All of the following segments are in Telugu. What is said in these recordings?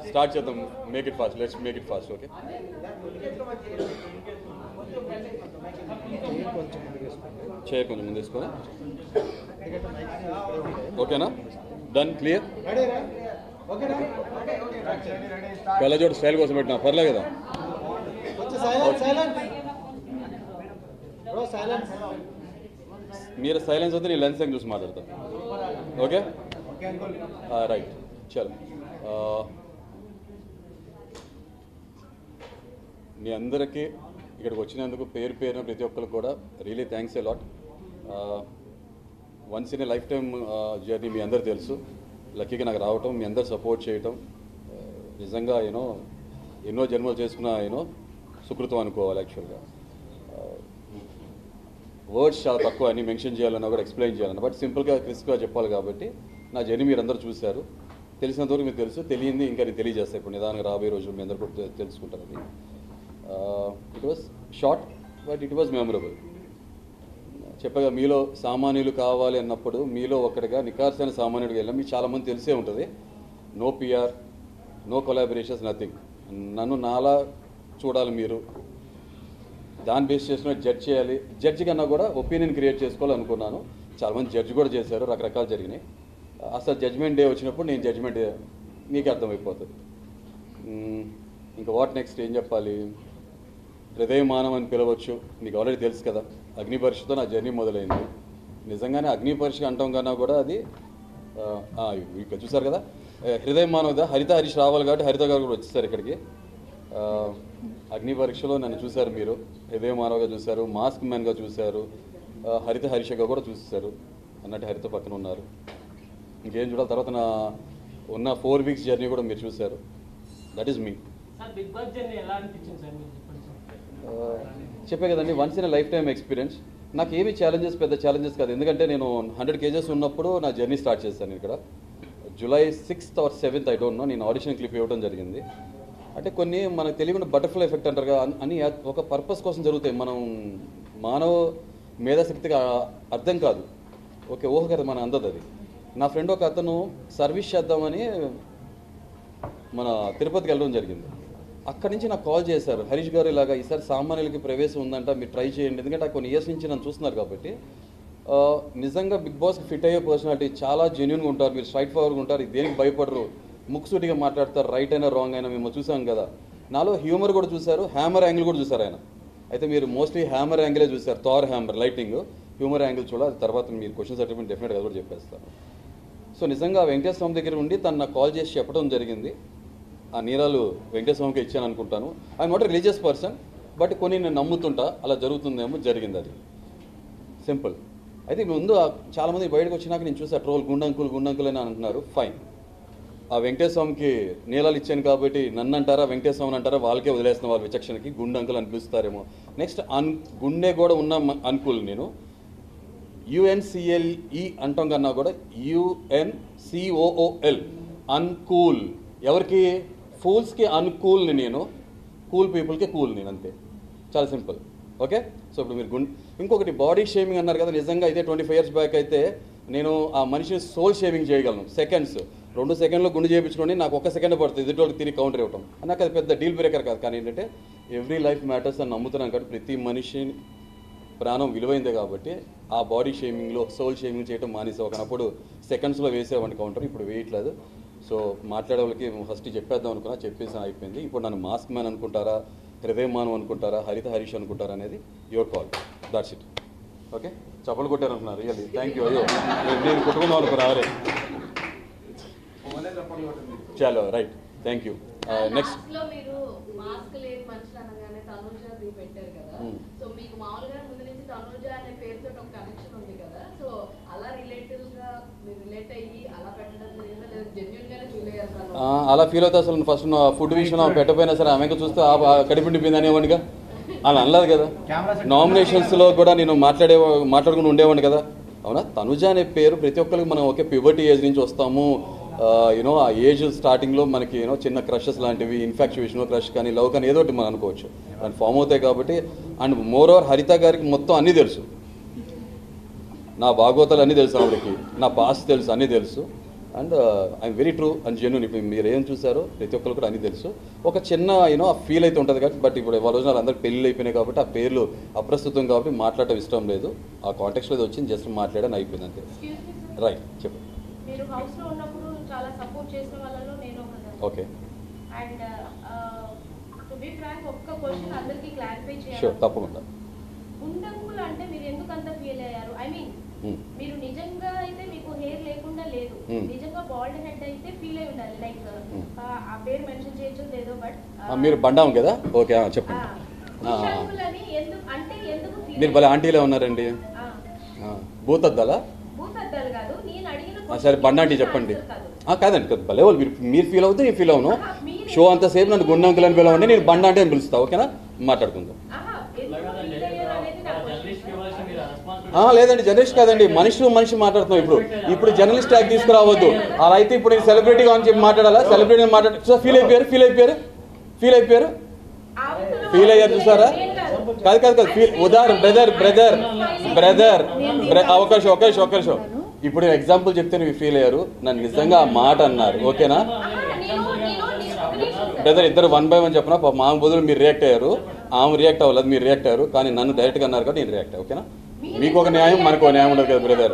స్టార్ట్ చేద్దాం. Make it fast, let's make it fast. Okay, chair కొంచెం ముందు వేసుకొని. ఓకేనా? Done, clear. కళ్ళజోడు స్టైల్ కోసం పెట్టినా పర్లేదు కదా? మీరు సైలెన్స్ వద్దు, నేను లెన్స్ చూసి మాట్లాడతాను. ఓకే రైట్, చలో. మీ అందరికీ ఇక్కడికి వచ్చినందుకు పేరు పేరున ప్రతి ఒక్కరు కూడా really thanks a lot. Once in a lifetime journey మీ అందరు తెలుసు. లక్కీగా నాకు రావటం, మీ అందరు సపోర్ట్ చేయటం నిజంగా ఎన్నో జన్మలు చేసుకున్న సుకృతం అనుకోవాలి. యాక్చువల్గా వర్డ్స్ చాలా తక్కువ, అన్ని మెన్షన్ చేయాలన్నా కూడా ఎక్స్ప్లెయిన్ చేయాలన్నా, బట్ సింపుల్గా క్రిస్ప్గా చెప్పాలి కాబట్టి నా జర్నీ మీరు అందరూ చూశారు. తెలిసినంతవరకు మీకు తెలుసు, తెలియంది ఇంకా నేను తెలియజేస్తాను ఇప్పుడు నిదానంగా. రాబోయే రోజులు మీ అందరూ కూడా తెలుసుకుంటారని. It was short but it was memorable. చెప్పగా మీలో సామాన్యులు కావాలి అన్నప్పుడు మీలో ఒకటిగా నికార్సైన సామాన్యుడిగా వెళ్ళాం. మీకు చాలామంది తెలిసే ఉంటుంది. No PR, no collaborations, nothing. నన్ను నాలా చూడాలి మీరు, దాన్ని బేస్ చేసుకుని జడ్జ్ చేయాలి. జడ్జి కన్నా కూడా ఒపీనియన్ క్రియేట్ చేసుకోవాలనుకున్నాను. చాలామంది జడ్జి కూడా చేశారు, రకరకాలు జరిగినాయి. అసలు జడ్జ్మెంట్ డే వచ్చినప్పుడు నేను జడ్జ్మెంట్ మీకు అర్థమైపోతుంది. ఇంకా వాట్ నెక్స్ట్ ఏం చెప్పాలి? హృదయ మానవం అని పిలవచ్చు, మీకు ఆల్రెడీ తెలుసు కదా. అగ్ని పరీక్షతో నా జర్నీ మొదలైంది. నిజంగానే అగ్ని పరీక్ష అంటాం కన్నా కూడా అది ఇక్కడ చూసారు కదా, హృదయ మానవ హరిత హరీష్ రావాలి కాబట్టి హరిత గారు కూడా వచ్చేసారు ఇక్కడికి. అగ్ని పరీక్షలో నన్ను చూశారు మీరు, హృదయ మానవగా చూశారు, మాస్క్ మ్యాన్గా చూశారు, హరిత హరీషగా కూడా చూశారు. అన్నట్టు హరిత పక్కన ఉన్నారు. ఇంకేం చూడాలి? తర్వాత నా ఉన్న 4 వీక్స్ జర్నీ కూడా మీరు చూశారు. దట్ ఈస్ మీ. చెప్పే కదండి, once in life time experience. నాకు ఏమి ఛాలెంజెస్ పెద్ద ఛాలెంజెస్ కాదు, ఎందుకంటే నేను 100 kgs ఉన్నప్పుడు నా జర్నీ స్టార్ట్ చేశాను ఇక్కడ. July 6th or 7th I don't know, నేను ఆడిషన్ క్లిప్ ఇవ్వడం జరిగింది. అంటే కొన్ని మనకు తెలియకుండా బటర్ఫ్లై ఎఫెక్ట్ అంటారు కదా, అని ఒక పర్పస్ కోసం జరుగుతాయి. మనం మానవ మేధాశక్తిగా అర్థం కాదు, ఓకే ఊహ కదా మన అందదు అది. నా ఫ్రెండ్ ఒక అతను సర్వీస్ చేద్దామని మన తిరుపతికి వెళ్ళడం జరిగింది. అక్కడి నుంచి నాకు కాల్ చేశారు, హరీష్ గారు ఇలాగా ఈసారి సామాన్యులకి ప్రవేశం ఉందంట, మీరు ట్రై చేయండి. ఎందుకంటే కొన్ని ఇయర్స్ నుంచి నన్ను చూస్తున్నారు కాబట్టి. నిజంగా బిగ్ బాస్కి ఫిట్ అయ్యే పర్సనాలిటీ, చాలా జెన్యున్గా ఉంటారు, మీరు స్ట్రైట్ ఫార్వర్డ్గా ఉంటారు, దేనికి భయపడరు, ముక్సూటిగా మాట్లాడతారు, రైట్ అయినా రాంగ్ అయినా. మేము చూసాం కదా, నాలో హ్యూమర్ కూడా చూశారు, హ్యామర్ యాంగిల్ కూడా చూశారు ఆయన. అయితే మీరు మోస్ట్లీ హ్యామర్ యాంగిలే చూశారు, Thar hammer lighting. Humour angle చూడాలి, తర్వాత మీరు క్వశ్చన్స్ అడిగిన డెఫినెట్గా కూడా చెప్పేస్తాను. సో నిజంగా వెంకటేశ్వర స్వామి దగ్గర ఉండి తను నాకు కాల్ చేసి చెప్పడం జరిగింది. ఆ నీరాలు వెంకటేశ్వర స్వామికి ఇచ్చాను అనుకుంటాను. I'm not religious person, but కొన్ని నేను నమ్ముతుంటా, అలా జరుగుతుందేమో, జరిగింది అది, సింపుల్. అయితే ముందు చాలామంది బయటకు వచ్చినాక నేను చూసా ట్రోల్, గుండంకులు అని అంటున్నారు. ఫైన్, ఆ వెంకటేశ్వర స్వామికి నీలాలు ఇచ్చాను కాబట్టి నన్ను అంటారా, వెంకటేశ్వర స్వామిని అంటారా, వాళ్ళకే వదిలేస్తున్న వాళ్ళ విచక్షణకి గుండంకులు అనిపిస్తారేమో. నెక్స్ట్ గుండె కూడా ఉన్న అంకుల్ నేను. UNCLE అంటాం కన్నా కూడా UNCOOL, అన్కూల్. ఎవరికి? ఫూల్స్కి అన్కూల్ని నేను, కూల్ పీపుల్కి కూల్ నేను, అంతే, చాలా సింపుల్. ఓకే. సో ఇప్పుడు మీరు ఇంకొకటి బాడీ షేమింగ్ అన్నారు కదా, నిజంగా ఇదే 25 years బ్యాక్ అయితే నేను ఆ మనిషిని సోల్ షేమింగ్ చేయగలను. సెకండ్స్, 2 seconds గుండు చేయించుకొని నాకు 1 second పడుతుంది ఎదుటి తిరిగి కౌంటర్ ఇవ్వటం. నాకు అది పెద్ద డీల్ బ్రేకర్ కాదు. కానీ ఏంటంటే ఎవ్రీ లైఫ్ మ్యాటర్స్ అని నమ్ముతున్నాను కాబట్టి, ప్రతి మనిషి ప్రాణం విలువైందే కాబట్టి ఆ బాడీ షేమింగ్లో సోల్ షేమింగ్ చేయడం మానేసే. ఒకనప్పుడు సెకండ్స్లో వేసేవాడిని కౌంటర్, ఇప్పుడు వేయట్లేదు. సో మాట్లాడే వాళ్ళకి ఫస్ట్ చెప్పేద్దాం అనుకున్నా, చెప్పేసి అయిపోయింది. ఇప్పుడు నన్ను మాస్క్ మ్యాన్ అనుకుంటారా, హృదయ మానవ్ అనుకుంటారా, హరిత హరీష్ అనుకుంటారా అనేది your call. That's it. Okay, చప్పలు కొట్టారు అంటున్నారు, రియల్లీ థ్యాంక్ యూ. అయ్యో నేను కుట్టుకున్నాను అనుకున్నారే. చలో రైట్, థ్యాంక్ యూ. నెక్స్ట్ అలా ఫీల్ అవుతా. అసలు ఫస్ట్ ఫుడ్ విషయం పెట్టపోయినా సరే ఆమెకు చూస్తే కడిపిండిపోయింది అనేవాడిగా అలా అనలేదు కదా. నామినేషన్స్లో కూడా నేను మాట్లాడుకుని ఉండేవాడిని కదా. అవునా, తనుజ అనే పేరు ప్రతి ఒక్కరికి, మనం ఒకే ప్యూబర్టీ ఏజ్ నుంచి వస్తాము. ఆ ఏజ్ స్టార్టింగ్లో మనకి చిన్న క్రషెస్ లాంటివి, ఇన్ఫాక్చుయేషన్, క్రష్ కానీ లవ్ కానీ ఏదో ఒకటి మనం అనుకోవచ్చు, దాన్ని ఫామ్ అవుతాయి కాబట్టి. అండ్ మోర్ ఓవర్ హరిత గారికి మొత్తం అన్నీ తెలుసు, నా భాగవతాలు అన్నీ తెలుసు, ఆవిడకి నా పాస్ట్ తెలుసు, అన్నీ తెలుసు. And I'm very true and genuine. ఇప్పుడు మీరు ఏం చూసారో ప్రతి ఒక్కరు కూడా అన్నీ తెలుసు. ఒక చిన్న ఆ ఫీల్ అయితే ఉంటుంది కాబట్టి, బట్ ఇప్పుడు వాళ్ళ రోజున అందరికి పెళ్ళి అయిపోయినాయి కాబట్టి ఆ పేర్లు అప్రస్తుతం కాబట్టి మాట్లాడటం ఇష్టం లేదు. ఆ కాంటెక్స్లో ఇది వచ్చింది, జస్ట్ మాట్లాడని అయిపోయింది అంతే. రైట్, చెప్పు. మీరు హౌస్లో ఉన్నప్పుడు చాలా సపోర్ట్ చేసిన వాళ్ళలో నేను okay. And to be frank ఒక్క క్వశ్చన్ అందరికీ క్లారిఫై చేయాలి. షూర్, తప్పకుండా. గుండంకులు అంటే మీరు ఎందుకు అంత ఫీల్ అయ్యారు? ఐ మీన్ మీరు నిజంగా అయితే మీకు హెయిర్ లేకుండా లేదు, నిజంగా బాల్డ్ హెడ్ అయితే ఫీల్ అయి ఉండాలి. లైక్ ఆ పేరు మెన్షన్ చేయొచ్చు లేదో, బట్ మీరు బండాం కదా. ఓకే, చెప్పండి. గుండంకులని ఎందుకు అంటే ఎందుకు ఫీల్? మీరు భలే ఆంటీలో ఉన్నారండి. భూతద్దాలా? భూతద్దాలు కాదు, నేను అడిగిన సరే బండాంటీ చెప్పండి. కాదండి, భలే వాళ్ళు మీరు ఫీల్ అవుతే నేను ఫీల్ అవును. షో అంతసేపు నన్ను గుండంకులు అని పిలవండి, నేను బండాంటీ అని పిలుస్తా. ఓకేనా, మాట్లాడుకుందాం. లేదండి, జర్నలిస్ట్ కాదండి, మనిషి మాట్లాడుతున్నాం. ఇప్పుడు జర్నలిస్ట్ ట్యాగ్ తీసుకురావద్దు. అలా అయితే ఇప్పుడు నేను సెలబ్రిటీగా అని చెప్పి మాట్లాడాలా? సెలబ్రిటీ మాట్లాడు. ఫీల్ అయిపోయారు చూసారా? కాదు ఉదాహరణ బ్రదర్ అవకాశం. ఇప్పుడు ఎగ్జాంపుల్ చెప్తే నువ్వు ఫీల్ అయ్యారు, నన్ను నిజంగా ఆ మాట అన్నారు. ఓకేనా బ్రదర్, ఇద్దరు 1 by 1 చెప్పిన మా బదులు మీరు రియాక్ట్ అయ్యారు, ఆమె రియాక్ట్ అవ్వలేదు, మీరు రియాక్ట్ అయ్యారు. కానీ నన్ను డైరెక్ట్గా అన్నారు కాబట్టి నేను రియాక్ట్. ఓకేనా, మీకు ఒక న్యాయం మనకు ఒక న్యాయం ఉండదు కదా బ్రదర్.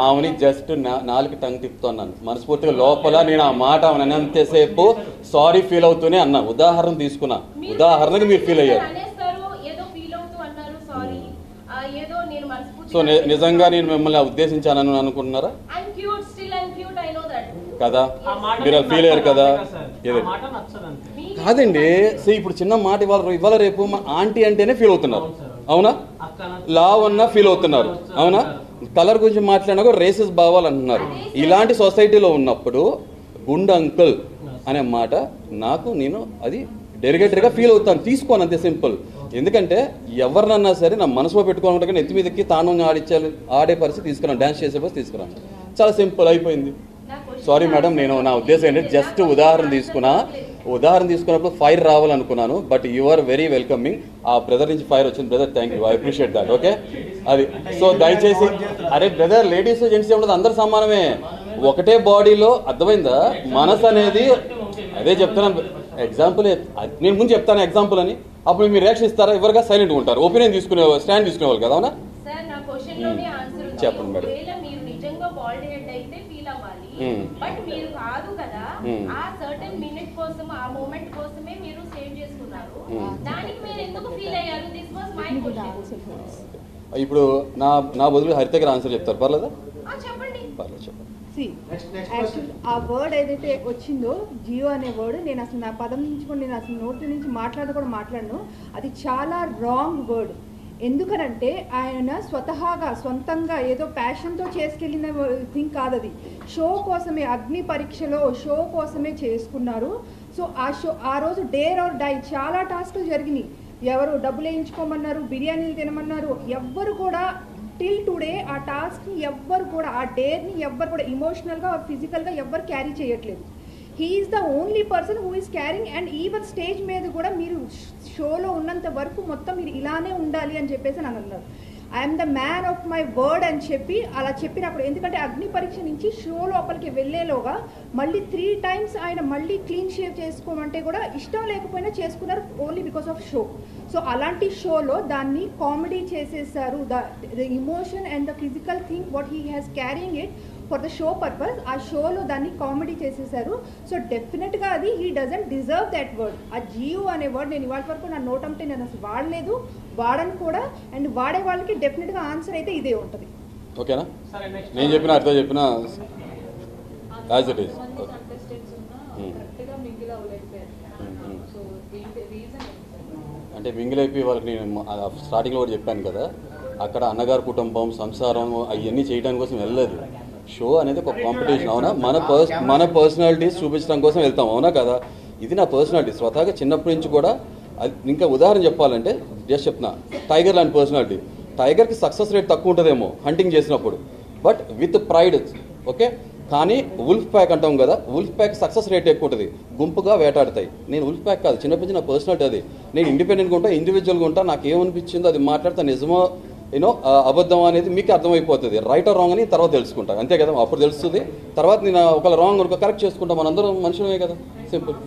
ఆమెని జస్ట్ 4 టంగ్ తిప్పుతున్నాను మనస్ఫూర్తిగా. లోపల నేను ఆ మాట ఆమెను అంతసేపు సారీ ఫీల్ అవుతూనే అన్నా. ఉదాహరణ తీసుకున్నా, ఉదాహరణకు మీరు ఫీల్ అయ్యారు. సో నిజంగా నేను మిమ్మల్ని ఉద్దేశించానని అనుకుంటున్నారా కదా? మీరు ఫీల్ అయ్యారు కదా? కాదండి, సో ఇప్పుడు చిన్న మాట ఇవాళ రేపు మా ఆంటీ అంటేనే ఫీల్ అవుతున్నారు. అవునా? లావ్ అన్నా ఫీల్ అవుతున్నారు. అవునా? కలర్ గురించి మాట్లాడినా కూడా రేసెస్ భావాలు అంటున్నారు. ఇలాంటి సొసైటీలో ఉన్నప్పుడు గుండ్ అంకుల్ అనే మాట నేను అది డెరిగేటరీగా ఫీల్ అవుతాను, తీసుకోను, అంతే సింపుల్. ఎందుకంటే ఎవరినన్నా సరే నా మనసులో పెట్టుకోవాలంటే కానీ ఎత్తి మీదకి తాను ఆడే పరిస్థితి తీసుకురాను, డ్యాన్స్ చేసే పరిస్థితి తీసుకురాను. చాలా సింపుల్ అయిపోయింది. సారీ మేడం, నేను నా ఉద్దేశం ఏంటంటే జస్ట్ ఉదాహరణ తీసుకున్నప్పుడు ఫైర్ రావాలనుకున్నాను. But you are very welcoming. ఆ బ్రదర్ నుంచి ఫైర్ వచ్చింది. Brother, thank you, I appreciate that. Okay, అది. సో దయచేసి అరే బ్రదర్, లేడీస్ జెంట్స్ ఏముండదు, అందరు సమానమే, ఒకటే బాడీలో. అర్థమైందా? మనసు అనేది అదే చెప్తున్నాను. ఎగ్జాంపుల్ నేను ముందు చెప్తాను ఎగ్జాంపుల్ అని, అప్పుడు మీరు రియాక్షన్ ఇస్తారా? ఎవరుగా సైలెంట్గా ఉంటారు, ఒపీనియన్ స్టాండ్ తీసుకునేవాళ్ళు కదా. అవునా? చెప్పండి మేడం. బట్ మీరు కాదు కదా, ఆ సర్టెన్ మినిట్ కోసం, ఆ మూమెంట్ కోసమే మీరు సేవ్ చేసుకున్నారు. దానికి మీరు ఎందుకు ఫీల్ అయ్యారు? This was my question. ఇప్పుడు నా బదులు హరిత గారు ఆన్సర్ చెప్తారు, పర్లేదా? చెప్పండి. చెప్పండి. ఆ వర్డ్ ఏదైతే వచ్చిందో జియో అనే వర్డ్, నేను అసలు నా పదం నుంచి కూడా నేను అసలు నోటి నుంచి మాట్లాడను. అది చాలా రాంగ్ వర్డ్. ఎందుకనంటే ఆయన సొంతంగా ఏదో ప్యాషన్తో చేసుకెళ్ళిన థింగ్ కాదు అది. షో కోసమే, అగ్ని పరీక్షలో షో కోసమే చేసుకున్నారు. సో ఆ రోజు డేర్ ఆర్ డై చాలా టాస్క్లు జరిగినాయి. ఎవరు డబ్బులు వేయించుకోమన్నారు, బిర్యానీలు తినమన్నారు. ఎవ్వరు కూడా టిల్ టుడే ఆ టాస్క్ని ఎవ్వరు కూడా, ఆ డేర్ని ఎవ్వరు కూడా ఇమోషనల్గా ఫిజికల్గా ఎవ్వరు క్యారీ చేయట్లేదు. He is the only person who is carrying. And even stage మీద కూడా మీరు షోలో ఉన్నంత వరకు మొత్తం మీరు ఇలానే ఉండాలి అని చెప్పేసి నన్ను అన్నారు. I'm the man of my word అని చెప్పి అలా చెప్పినప్పుడు, ఎందుకంటే అగ్ని పరీక్ష నుంచి షో లోపలికి వెళ్ళేలోగా మళ్ళీ 3 times ఆయన మళ్ళీ క్లీన్ షేవ్ చేసుకోమంటే కూడా ఇష్టం లేకపోయినా చేసుకున్నారు, only because of show. So అలాంటి షోలో దాన్ని కామెడీ చేసేసారు. The emotion and the physical thing what he has carrying it for the show purpose, ఆ షోలో దాన్ని కామెడీ చేసేసారు. సో డెఫినెట్గా అది he doesn't deserve that word. ఆ జియో అనే వర్డ్ నేను ఇవాళ వరకు నా నోటంటే నేను అసలు వాడలేదు, వాడను కూడా. అండ్ వాడే వాళ్ళకి డెఫినెట్గా ఆన్సర్ అయితే ఇదే ఉంటుంది. ఓకేనా? నేను చెప్పిన అర్థం చెప్పిన యాజ్ ఇట్ ఈస్. అంటే మింగిల్ అయిపోయి వాళ్ళకి నేను స్టార్టింగ్లో కూడా చెప్పాను కదా, అక్కడ అన్నగారు కుటుంబం, సంసారం అవన్నీ చేయడానికి కోసం వెళ్ళలేదు. షో అనేది ఒక కాంపిటీషన్. అవునా? మన పర్సనాలిటీస్ చూపించడం కోసం వెళ్తాం. అవునా కదా? ఇది నా పర్సనాలిటీ స్వతహాగా చిన్నప్పటి నుంచి కూడా. ఇంకా ఉదాహరణ చెప్పాలంటే జస్ట్ చెప్తున్నా, టైగర్ లాంటి పర్సనాలిటీ. టైగర్కి సక్సెస్ రేట్ తక్కువ ఉంటుందేమో హంటింగ్ చేసినప్పుడు, బట్ విత్ ప్రైడ్. ఓకే, కానీ ఉల్ఫ్ ప్యాక్ అంటాం కదా, ఉల్ఫ్ ప్యాక్ సక్సెస్ రేట్ ఎక్కువ ఉంటుంది, గుంపుగా వేటాడతాయి. నేను ఉల్ఫ్ ప్యాక్ కాదు, చిన్నప్పటి నుంచి నా పర్సనాలిటీ అది. నేను ఇండిపెండెంట్గా ఉంటా, ఇండివిజువల్గా ఉంటా, నాకు ఏమనిపించిందో అది మాట్లాడతా. నిజమో యూనో అబద్ధం అనేది మీకు అర్థమైపోతుంది, రైట్ ఆర్ రాంగ్ అని తర్వాత తెలుసుకుంటాను, అంతే కదా. అప్పుడు తెలుస్తుంది, తర్వాత నేను ఒకవేళ రాంగ్ అనుకో కరెక్ట్ చేసుకుంటాం, మనందరం మనుషులమే కదా, సింపుల్.